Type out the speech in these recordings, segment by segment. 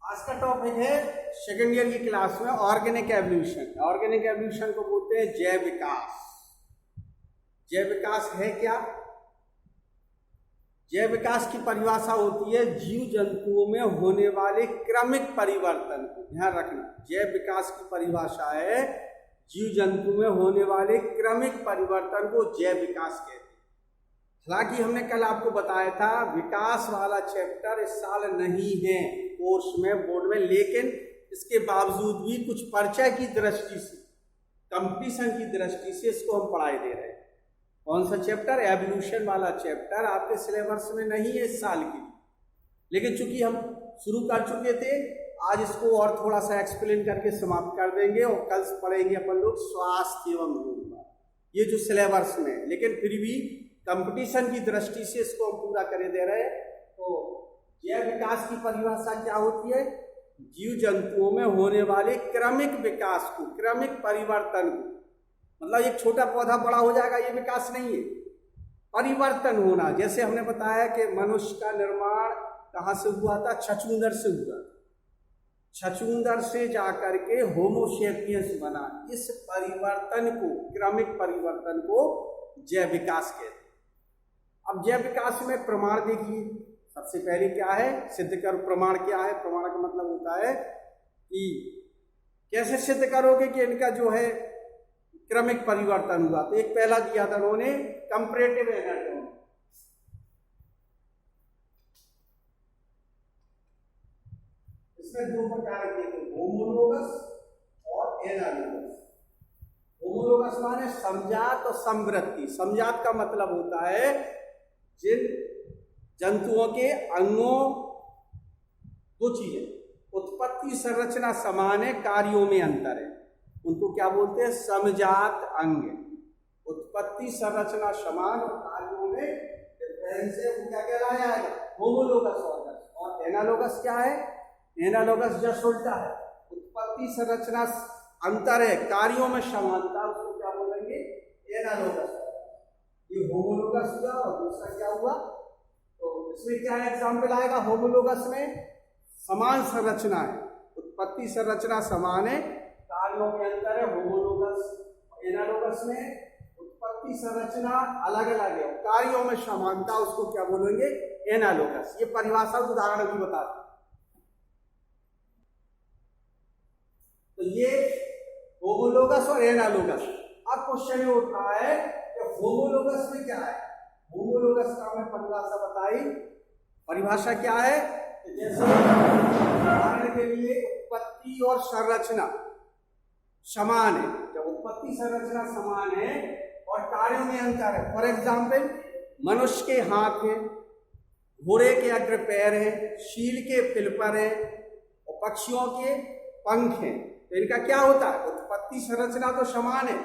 आज का टॉपिक है सेकेंड ईयर की क्लास में ऑर्गेनिक एवोल्यूशन। ऑर्गेनिक एवोल्यूशन को बोलते हैं जैव विकास। जैव विकास है क्या? जैव विकास की परिभाषा होती है जीव जंतुओं में होने वाले क्रमिक परिवर्तन को। ध्यान रखना, जैव विकास की परिभाषा है जीव जंतु में होने वाले क्रमिक परिवर्तन को जैव विकास कहते हैं। हालांकि हमने कल आपको बताया था विकास वाला चैप्टर इस साल नहीं है कोर्स में, बोर्ड में, लेकिन इसके बावजूद भी कुछ परिचय की दृष्टि से, कंपटीशन की दृष्टि से इसको हम पढ़ाई दे रहे हैं। कौन सा चैप्टर? एवोल्यूशन वाला चैप्टर आपके सिलेबस में नहीं है इस साल की, लेकिन चूंकि हम शुरू कर चुके थे, आज इसको और थोड़ा सा एक्सप्लेन करके समाप्त कर देंगे और कल पढ़ेंगे अपन लोग स्वास्थ्य एवं रोग, ये जो सिलेबस में है, लेकिन फिर भी कंपटीशन की दृष्टि से इसको हम पूरा करे दे रहे हैं। तो जैव विकास की परिभाषा क्या होती है? जीव जंतुओं में होने वाले क्रमिक विकास को, क्रमिक परिवर्तन को, मतलब एक छोटा पौधा बड़ा हो जाएगा ये विकास नहीं है, परिवर्तन होना। जैसे हमने बताया कि मनुष्य का निर्माण कहाँ से हुआ था? छछूंदर से हुआ। छछूंदर से जाकर के होमो सेपियंस बना। इस परिवर्तन को, क्रमिक परिवर्तन को जैव विकास कहते हैं। अब जैव विकास में प्रमाण देखिए, सबसे पहले क्या है? सिद्ध कर। प्रमाण क्या है? प्रमाण का मतलब होता है कि कैसे सिद्ध करोगे कि इनका जो है क्रमिक परिवर्तन हुआ। तो एक पहला दिया था उन्होंने, कंपैरेटिव एनाटॉमी। इसमें दो प्रकार के थे, होमोलोगस और एनालोगस। होमोलोगस माने समजात और समवृत्ति। समजात का मतलब होता है जिन जंतुओं के अंगों, दो चीजें, उत्पत्ति संरचना समान है, कार्यों में अंतर है, उनको क्या बोलते हैं? समजात अंग। उत्पत्ति संरचना समान और कार्यों में डिफरेंस है, वो क्या कहलाया है? Homologous organ. और एनालोगस क्या है? एनालोगस जस्ट उल्टा है, उत्पत्ति संरचना अंतर है, कार्यों में समानता, उसको क्या बोलेंगे? एनालोगस। ये होमोलोगस हुआ और दूसरा क्या हुआ? तो इसमें क्या एग्जाम्पल आएगा? होमोलोगस में समान संरचना है, उत्पत्ति संरचना समान है, कार्यों में अंतर है, होमोलोगस। एनालोगस में उत्पत्ति संरचना अलग अलग है, कार्यों में समानता, उसको क्या बोलेंगे? एनालोगस। ये परिभाषा उदाहरण भी बताते हैं। तो ये होमोलोगस और एनालोगस। अब क्वेश्चन ये उठ रहा है कि होमोलोगस में क्या है? होमोलोगस का हमने परिभाषा बताई। परिभाषा क्या है? जैसे उदाहरण के लिए उत्पत्ति और संरचना समान है। जब उत्पत्ति संरचना समान है और कार्यों में अंतर है, फॉर एग्जाम्पल मनुष्य के हाथ है, घोड़े के अग्र पैर है, शील के पिलपर है और पक्षियों के पंख हैं, तो इनका क्या होता है? उत्पत्ति संरचना तो समान है,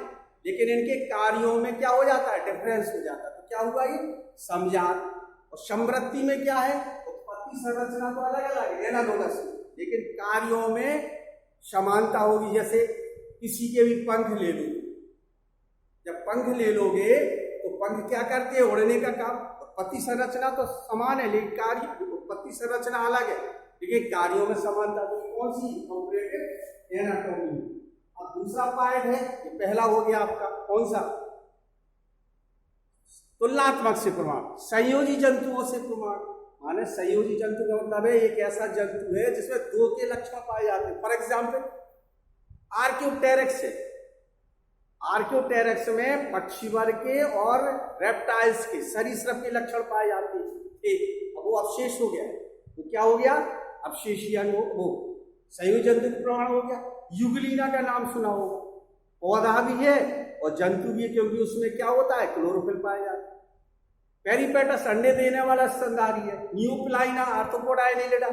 लेकिन इनके कार्यों में क्या हो जाता है? डिफरेंस हो जाता है। तो क्या हुआ? ये समजात। और समवृत्ति में क्या है? उत्पत्ति संरचना तो अलग अलग है एनालोगस, लेकिन कार्यों में समानता होगी। जैसे किसी के भी पंख ले लो, जब पंख ले लोगे तो पंख क्या करते हैं? उड़ने का काम। उत्पत्ति संरचना तो समान है, लेकिन कार्य, उत्पत्ति संरचना अलग है, लेकिन कार्यों में समानता। तो कौन सी? Comparative anatomy. अब दूसरा पार्ट है, ये पहला हो गया आपका, कौन सा? तुलनात्मक से प्रमाण। संयोजी जंतुओं से प्रमाण माने संयोजी जंतु का मतलब है एक ऐसा जंतु है जिसमें दो के लक्षण पाए जाते हैं। फॉर एग्जाम्पल आर्क्योटेरिक्स है। आर्क्योटेरिक्स में पक्षी वर्ग के और रेप्टाइल्स के, सरीसृप के लक्षण पाए जाते हैं। अब वो अवशेष हो गया, वो क्या हो गया? अवशेषी अंग। वो संयोजी जंतु का प्रमाण हो गया। युगलीना का नाम सुना होगा, पौधा भी है और जंतु भी है, क्योंकि उसमें क्या होता है? क्लोरोफिल पाया जाता है। पेरिपेटस अंडे देने वाला स्तनधारी है। न्यूक्लाइना आर्थ्रोपोडा एनिलिडा।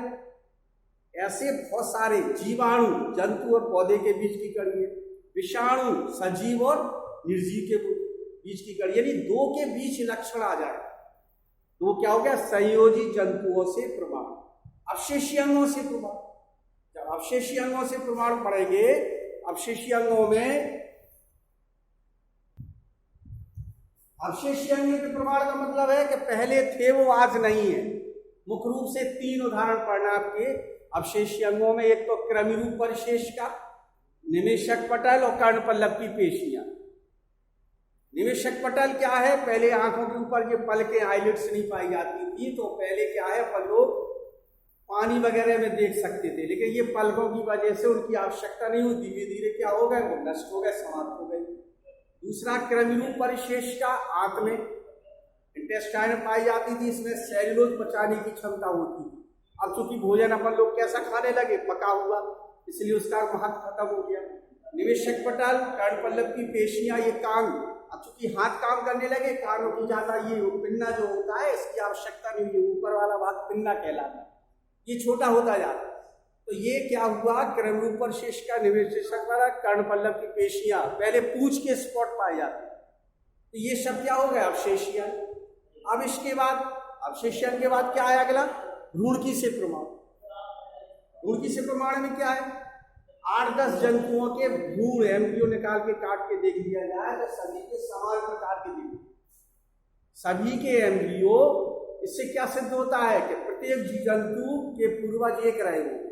ऐसे बहुत सारे जीवाणु जंतु और पौधे के बीच की कड़ी है। विषाणु सजीव और निर्जीव के बीच की कड़ी, यानी दो के बीच लक्षण आ जाए तो क्या हो गया? संयोजी जंतुओं से प्रमाण। अवशेषी अंगों से प्रमाण। जब अवशेषी अंगों से प्रमाण पढ़ेंगे, अवशेषी अंगों में, अवशेषी अंग के प्रमाण का मतलब है कि पहले थे वो आज नहीं है। मुख्य रूप से तीन उदाहरण पढ़ना आपके अवशेषीय अंगों में एक तो क्रमिरूप परिशेष का, निवेशक पटल और कर्णपल्लव की पेशियां। निवेशक पटल क्या है? पहले आंखों के ऊपर ये पलकें आईलिड्स नहीं पाई जाती थी, तो पहले क्या है, अपन लोग पानी वगैरह में देख सकते थे, लेकिन ये पलकों की वजह से उनकी आवश्यकता नहीं हुई, धीरे धीरे क्या हो गए, वो नष्ट हो गए, समाप्त हो गए। दूसरा क्रमिरूप परिशेष का, आंत में इंटेस्टाइन पाई जाती थी, इसमें सेल्यूलोज पचाने की क्षमता होती थी। अब चूंकि भोजन अपन लोग कैसा खाने लगे, पका हुआ, इसलिए उसका महत्व खत्म हो गया। निवेशक पटल, कर्णपल्लव की पेशियां, ये कान, अब चूंकि हाथ काम करने लगे, कानों की ज्यादा ये पिन्ना जो होता है इसकी आवश्यकता नहीं हुई, ऊपर वाला भाग पिन्ना कहलाता है, ये छोटा होता जाता है। तो ये क्या हुआ, क्रमरूप परिशेष का, निवेशक वाला, कर्णपल्लव की पेशियां, पहले पूंछ के स्पॉट पाए जाते, तो ये सब क्या हो गया, अवशेषिया। अब इसके बाद अवशेषण के बाद क्या है अगला, रुणकी से प्रमाण। रुणकी से प्रमाण में क्या है, 8-10 जंतुओं के भ्रूण एम्ब्रियो निकाल के काट के देख लिया जाए तो सभी के समान प्रकार के दिखे, सभी के एम्ब्रियो। इससे क्या सिद्ध होता है कि प्रत्येक जीव जंतु के पूर्वज एक रहे होंगे,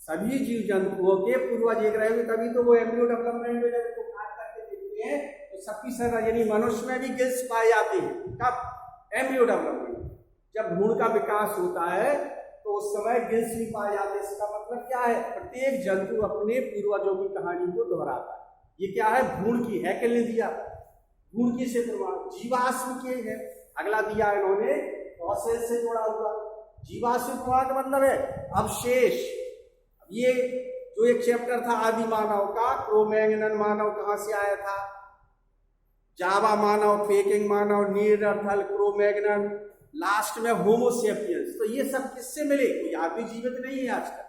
सभी जीव जंतुओं के पूर्वज एक रहे होंगे, तभी तो वो एम्ब्रियो डेवलपमेंट में जब काट करके देखते हैं तो सबकी सरह, यानी मनुष्य में भी गिल्स पाए जाते हैं। कब? एम्ब्रियो डेवलपमेंट, जब भ्रूण का विकास होता है तो उस समय गिल्स भी पाए जाते हैं। इसका मतलब क्या है, प्रत्येक जंतु अपने पूर्वजों की कहानी को दोहराता है। ये क्या है, भ्रूण की है, कि नहीं दिया, भ्रूण की से प्रमाण। जीवाश्म के है, अगला दिया इन्होंने फॉसिल से जोड़ा हुआ। जीवाश्म प्रमाण का मतलब है अवशेष। ये जो एक चैप्टर था आदि मानव का, क्रोमैग्नन मानव कहां से आया था, जावा मानव, पेकिंग मानव, नीरर्थल, क्रोमैग्नन, लास्ट में होमोसेपियंस, तो ये सब किससे मिले, कोई आदमी जीवित नहीं है आज तक।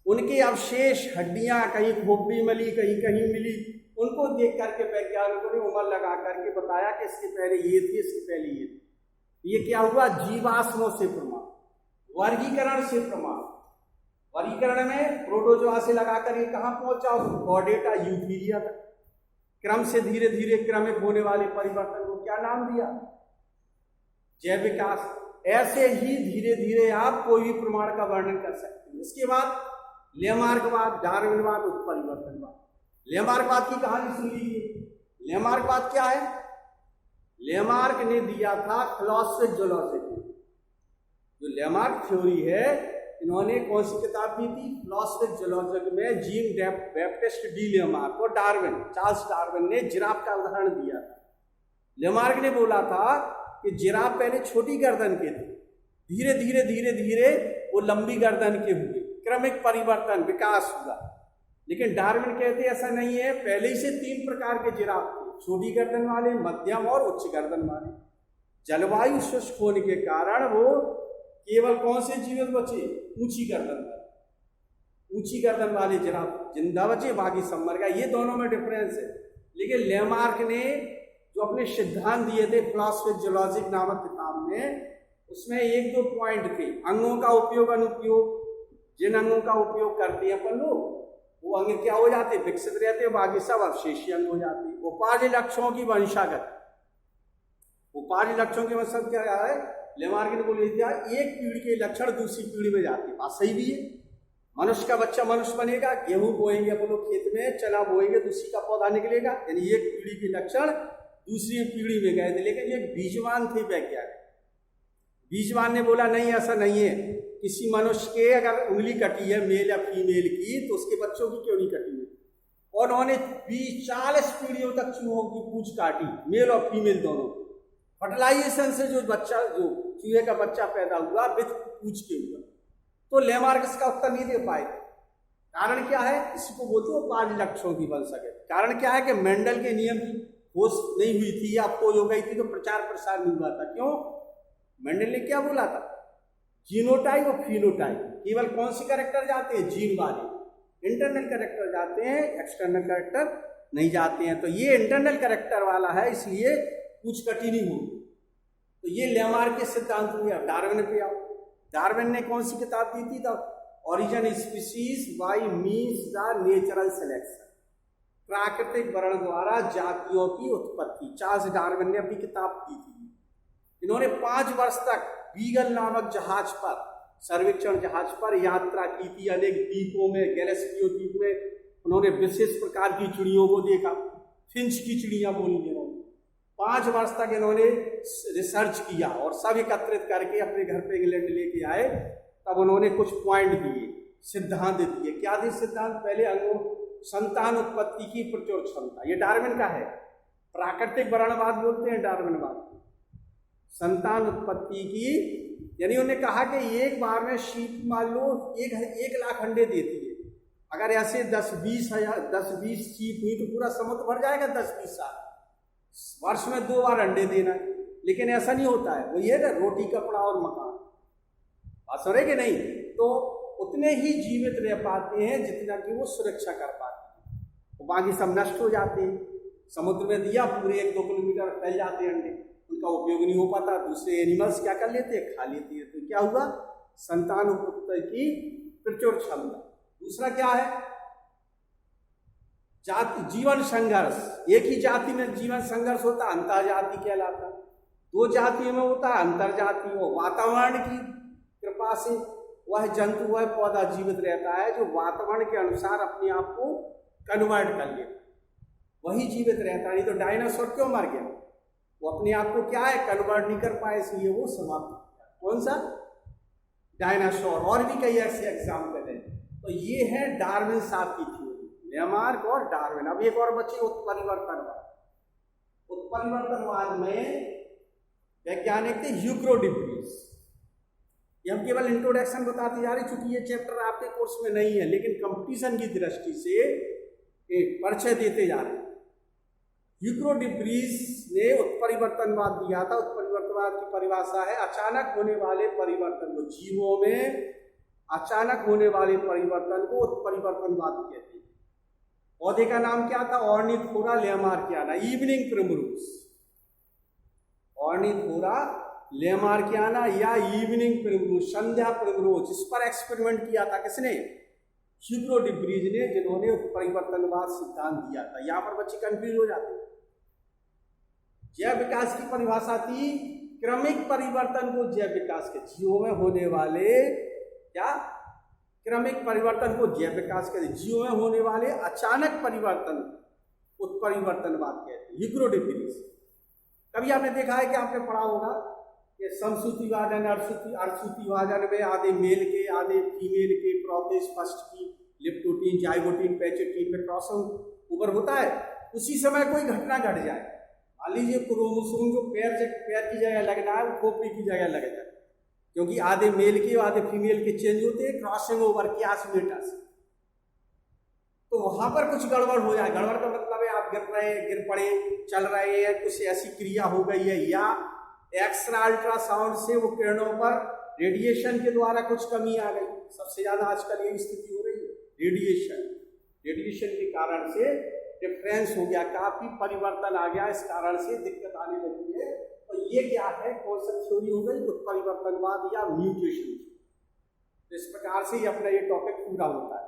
उनके अवशेष, हड्डियां कहीं खोपड़ी मिली, कहीं कहीं मिली, उनको देख करके वैज्ञानिकों ने उम्र लगा करके बताया कि इसके पहले ये थी, इसके पहले ये थी। ये क्या हुआ, जीवाश्मों से प्रमाण। वर्गीकरण से प्रमाण, वर्गीकरण में प्रोटोजोआ से लगाकर ये कहां पहुंचा, कॉर्डेटा यूफीरिया तक। क्रम से धीरे धीरे क्रमिक होने वाले परिवर्तन को क्या नाम दिया, जैव विकास। ऐसे ही धीरे धीरे आप कोई भी प्रमाण का वर्णन कर सकते हैं। इसके बाद लेमार्कवाद, डार्विनवाद, उत्परिवर्तनवाद। लेमार्कवाद की कहानी सुन लीजिए। लेमार्कवाद क्या है, लेमार्क ने दिया था फिलॉसफिक जूलॉजी। जो लेमार्क थ्योरी है, इन्होंने कौन सी किताब दी थी, फिलॉसफिक जूलॉजी में जीन बैप्टिस्ट डी लेमार्क और डार्विन, चार्ल्स डार्विन ने जिराफ का उदाहरण दिया था। लेमार्क ने बोला था कि जिराफ पहले छोटी गर्दन के थे, धीरे धीरे धीरे धीरे वो लंबी गर्दन के हुए, क्रमिक परिवर्तन, विकास हुआ। लेकिन डार्विन कहते ऐसा नहीं है, पहले ही से 3 प्रकार के जिराफ थे, छोटी गर्दन वाले, मध्यम और उच्च गर्दन वाले। जलवायु शुष्क होने के कारण वो केवल कौन से जीवित बचे, ऊंची गर्दन वाले, ऊंची गर्दन वाले जिराफ जिंदा बचे, बाकी सब मर गए। ये दोनों में डिफरेंस है। लेकिन लेमार्क ने जो अपने सिद्धांत दिए थे फिलॉसफिक जूलॉजी नामक किताब में, उसमें 1-2 पॉइंट थे। अंगों का उपयोग, अनुपयोग, जिन अंगों का उपयोग करते हैं अपन लोग, वो अंग क्या हो जाते, विकसित रहते, बाकी सब अवशेषीय अंग हो जाते। उपाधि लक्षणों की वंशागत, उपाधि लक्षणों के मतलब क्या है, लेमार्क ने बोल दिया एक पीढ़ी के लक्षण दूसरी पीढ़ी में जाते। बात सही भी है, मनुष्य का बच्चा मनुष्य बनेगा, गेहूं बोएंगे अपन लोग खेत में, चना बोएंगे, दूसरी का पौधा निकलेगा, यानी एक पीढ़ी के लक्षण दूसरी पीढ़ी में गए थे। लेकिन ये बीजवान थे वैज्ञानिक, बीजवान ने बोला नहीं ऐसा नहीं है, किसी मनुष्य के अगर उंगली कटी है मेल या फीमेल की, तो उसके बच्चों की क्यों नहीं कटी है। और उन्होंने 40 पीढ़ियों तक चूहों की पूंछ काटी, मेल और फीमेल दोनों। फर्टिलाइजेशन से जो बच्चा, जो चूहे का बच्चा पैदा हुआ, विथ पूंछ के हुआ। तो लेमार्क इसका उत्तर नहीं दे पाए। कारण क्या है, इसी को बोलते हो उपाधि लक्षणों की वंशागत। कारण क्या है कि मेंडल के नियम की खोज नहीं हुई थी या खोज हो गई थी तो प्रचार प्रसार नहीं हुआ था। क्यों, मेंडल ने क्या बोला था, जीनोटाइप और फिनोटाइप, केवल कौन से कैरेक्टर जाते हैं, जीन वाले। इंटरनल कैरेक्टर जाते हैं, एक्सटर्नल कैरेक्टर नहीं जाते हैं। तो ये इंटरनल कैरेक्टर वाला है, इसलिए कुछ कटी नहीं होगी। तो ये लेमार्क के सिद्धांत हुए। अब डार्विन पे आओ। डार्विन ने कौन सी किताब दी थी, the origin species bye means the natural selection, प्राकृतिक वर्ण द्वारा जातियों की उत्पत्ति। चार्ल्स डार्विन ने अपनी किताब दी थी। इन्होंने 5 वर्ष तक बीगल नामक जहाज पर सर्वेक्षण जहाज पर यात्रा की थी, अनेक द्वीपों में, गैलेस्पियो द्वीप में उन्होंने विशेष प्रकार की चिड़ियों को देखा, फिंच की चिड़िया बोली इन्होंने। 5 वर्ष तक इन्होंने रिसर्च किया और सब एकत्रित करके अपने घर पे इंग्लैंड लेके आए। तब उन्होंने कुछ पॉइंट दिए, सिद्धांत दिए। क्या दिए सिद्धांत? पहले अंगों संतान उत्पत्ति की प्रचुर क्षमता, ये डार्विन का है। प्राकृतिक वर्णवाद बोलते हैं डार्विनवाद। संतान उत्पत्ति की, यानी उन्होंने कहा कि एक बार में शीप मान लो 1 लाख अंडे देती है। अगर ऐसे 10-20 शीप हुई तो पूरा समुद्र भर जाएगा 10-20 साल। वर्ष में 2 बार अंडे देना है, लेकिन ऐसा नहीं होता है। वो ये ना, रोटी कपड़ा और मकान, बात सुन रहे कि नहीं? तो उतने ही जीवित रह पाते हैं जितना कि वो सुरक्षा कर पाते हैं, तो बाकी सब नष्ट हो जाते हैं। समुद्र में दिया, पूरे 1-2 किलोमीटर फैल जाते हैं अंडे, उनका उपयोग नहीं हो पाता। दूसरे एनिमल्स क्या कर लेते हैं? खा लेते हैं। तो क्या हुआ? संतान उत्पत्ति की प्रचुर क्षमता। दूसरा क्या है? जाति जीवन संघर्ष। एक ही जाति में जीवन संघर्ष होता है, अंतरजाति कहलाता। 2 जातियों में होता है अंतरजाति। वो वातावरण की कृपा से वह जंतु, वह पौधा जीवित रहता है जो वातावरण के अनुसार अपने आप को कन्वर्ट कर लेता, वही जीवित रहता है। नहीं तो डायनासोर क्यों मर गया? वो अपने आप को क्या है, कन्वर्ट नहीं कर पाए, इसलिए वो समाप्त हो गया। कौन सा? डायनासोर। और भी कई ऐसे एग्जाम्पल है। तो ये है डार्विन साहब की थ्योरी, लेमार्क और डार्विन। अब एक और बची उत्परिवर्तनवाद। उत्परिवर्तनवाद में वैज्ञानिक थे ह्यूगो डी व्रीज। ये हम केवल इंट्रोडक्शन बताते जा रहे, चूंकि ये चैप्टर आपके कोर्स में नहीं है, लेकिन कंपटीशन की दृष्टि से एक परिचय देते जा रहे हैं। ह्यूगो डी व्रीज ने उत्परिवर्तनवाद दिया था। उत्परिवर्तनवाद की परिभाषा है अचानक होने वाले परिवर्तन को, जीवों में अचानक होने वाले परिवर्तन को उत्परिवर्तनवाद कहते हैं। पौधे का नाम क्या था? ऑर्निथोरा लेमार्कियाना, इवनिंग प्रिमरोज। ऑर्निथोरा लेमार्कियाना या इवनिंग प्रिमरोज, संध्या प्रिमरोज। इस पर एक्सपेरिमेंट किया था किसने? ह्यूगो डी व्रीज ने, जिन्होंने परिवर्तनवाद सिद्धांत दिया था। यहां पर बच्चे कंफ्यूज हो जाते हैं। जैव विकास की परिभाषा थी क्रमिक परिवर्तन को जैव विकास के, जीवों में होने वाले क्या क्रमिक परिवर्तन को जैव विकास कहते हैं। जीवों में होने वाले अचानक परिवर्तन उत्परिवर्तनवाद कहते हैं, ह्यूगो डी व्रीज। कभी आपने देखा है कि आपने पढ़ा होगा कि समसूति विभाजन, अर्धसूति विभाजन में आधे मेल के आधे फीमेल के प्रोफेज फर्स्ट की लिप्टोटीन, जाइगोटीन, पैचोटीन में क्रॉसओवर ओवर होता है। उसी समय कोई घटना घट जाए, मान लीजिए क्रोमोसोम जो पैर की जगह लगना है वो खोपड़ी की जगह लग जाए, क्योंकि आधे मेल के आधे फीमेल के चेंज होते हैं क्रॉसिंग ओवर की आसमेटस। तो वहां पर कुछ गड़बड़ हो जाए। गड़बड़ का मतलब है आप गिर पड़े, चल रहे हैं, कुछ ऐसी क्रिया हो गई है, या एक्सरा अल्ट्रासाउंड से वो किरणों पर रेडिएशन के द्वारा कुछ कमी आ गई। सबसे ज्यादा आजकल ये स्थिति हो रही है, रेडिएशन के कारण से डिफरेंस हो गया, काफी परिवर्तन आ गया, इस कारण से दिक्कत आने लगी है। तो ये क्या है, कौन सा थ्योरी हो गई? उत्परिवर्तनवाद या म्यूटेशन। इस प्रकार से ये अपना ये टॉपिक पूरा होता है।